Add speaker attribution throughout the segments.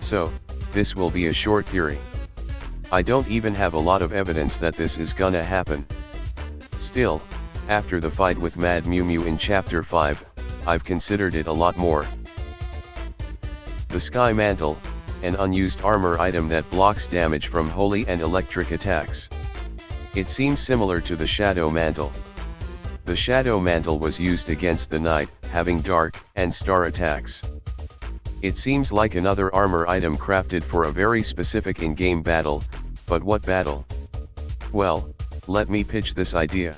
Speaker 1: So, this will be a short theory. I don't even have a lot of evidence that this is gonna happen. Still, after the fight with Mad Mew Mew in Chapter 5, I've considered it a lot more. The Sky Mantle, an unused armor item that blocks damage from holy and electric attacks. It seems similar to the Shadow Mantle. The Shadow Mantle was used against the Knight, having dark and star attacks. It seems like another armor item crafted for a very specific in-game battle, but what battle? Well, let me pitch this idea.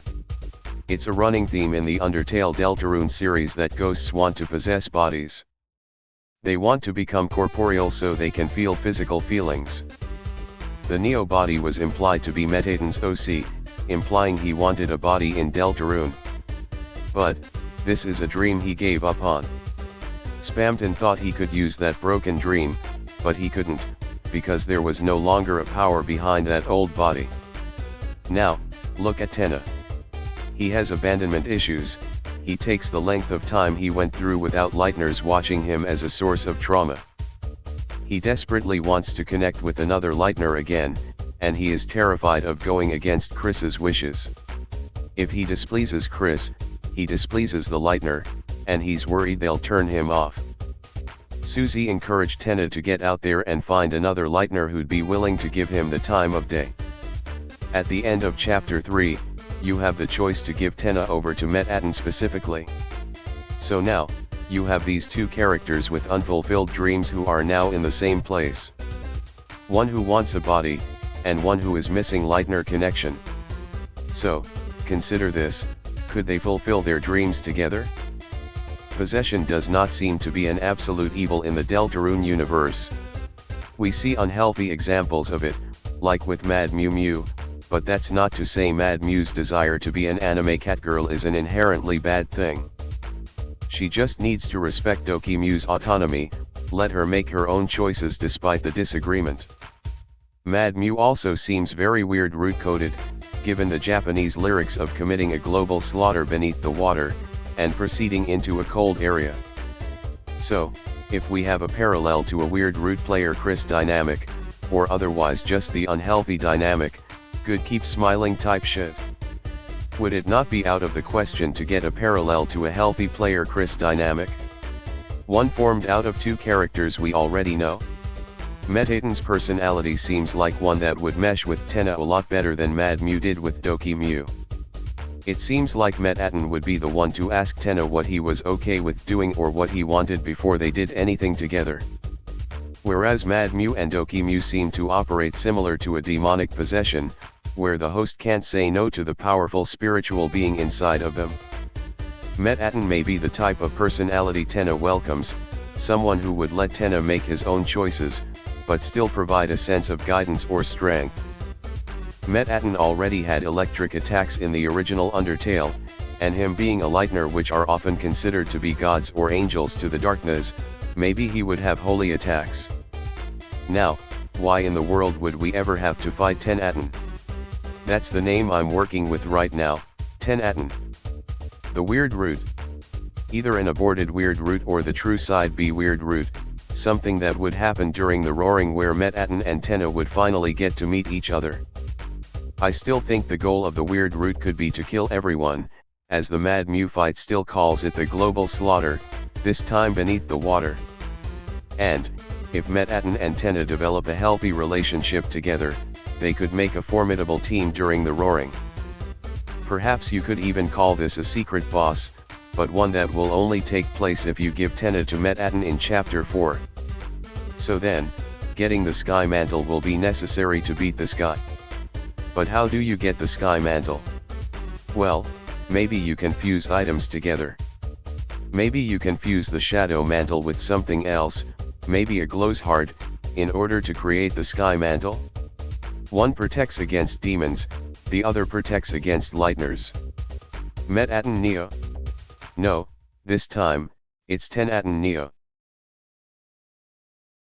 Speaker 1: It's a running theme in the Undertale Deltarune series that ghosts want to possess bodies. They want to become corporeal so they can feel physical feelings. The Neo body was implied to be Metaton's OC, implying he wanted a body in Deltarune. But, this is a dream he gave up on. Spamton thought he could use that broken dream, but he couldn't, because there was no longer a power behind that old body. Now, look at Tenna. He has abandonment issues. He takes the length of time he went through without Lightners watching him as a source of trauma. He desperately wants to connect with another Lightner again, and he is terrified of going against Chris's wishes. If he displeases Chris, he displeases the Lightner, and he's worried they'll turn him off. Susie encouraged Tenna to get out there and find another Lightner who'd be willing to give him the time of day. At the end of Chapter 3, you have the choice to give Tenna over to Metatton specifically. So now, you have these two characters with unfulfilled dreams who are now in the same place. One who wants a body, and one who is missing Lightner connection. So, consider this, could they fulfill their dreams together? Possession does not seem to be an absolute evil in the Deltarune universe. We see unhealthy examples of it, like with Mad Mew Mew, but that's not to say Mad Mew's desire to be an anime catgirl is an inherently bad thing. She just needs to respect Doki Mew's autonomy, let her make her own choices despite the disagreement. Mad Mew also seems very weird root-coded, given the Japanese lyrics of committing a global slaughter beneath the water, and proceeding into a cold area. So, if we have a parallel to a weird root player Chris dynamic, or otherwise just the unhealthy dynamic, good keep smiling type shit. Would it not be out of the question to get a parallel to a healthy player Chris dynamic? One formed out of two characters we already know? Metaton's personality seems like one that would mesh with Tenna a lot better than Mad Mew did with Doki Mew. It seems like Metatton would be the one to ask Tenna what he was okay with doing or what he wanted before they did anything together. Whereas Mad Mew and Doki Mew seem to operate similar to a demonic possession, where the host can't say no to the powerful spiritual being inside of them. Metatton may be the type of personality Tenna welcomes, someone who would let Tenna make his own choices, but still provide a sense of guidance or strength. Metatton already had electric attacks in the original Undertale, and him being a Lightner, which are often considered to be gods or angels to the darkness, maybe he would have holy attacks. Now, why in the world would we ever have to fight Tennaton? That's the name I'm working with right now, Tennaton. The weird root. Either an aborted weird root or the true side B weird root, something that would happen during the roaring where Metatton and Tenna would finally get to meet each other. I still think the goal of the weird root could be to kill everyone, as the Mad Mew fight still calls it the global slaughter, this time beneath the water. And, if Metatton and Tenna develop a healthy relationship together, they could make a formidable team during the roaring. Perhaps you could even call this a secret boss, but one that will only take place if you give Tenna to Metatton in Chapter 4. So then, getting the Sky Mantle will be necessary to beat the Sky. But how do you get the Sky Mantle? Well, maybe you can fuse items together. Maybe you can fuse the Shadow Mantle with something else, maybe a Glow's Heart, in order to create the Sky Mantle? One protects against demons, the other protects against Lightners. Metatton Neo? No, this time, it's Tennaton Neo.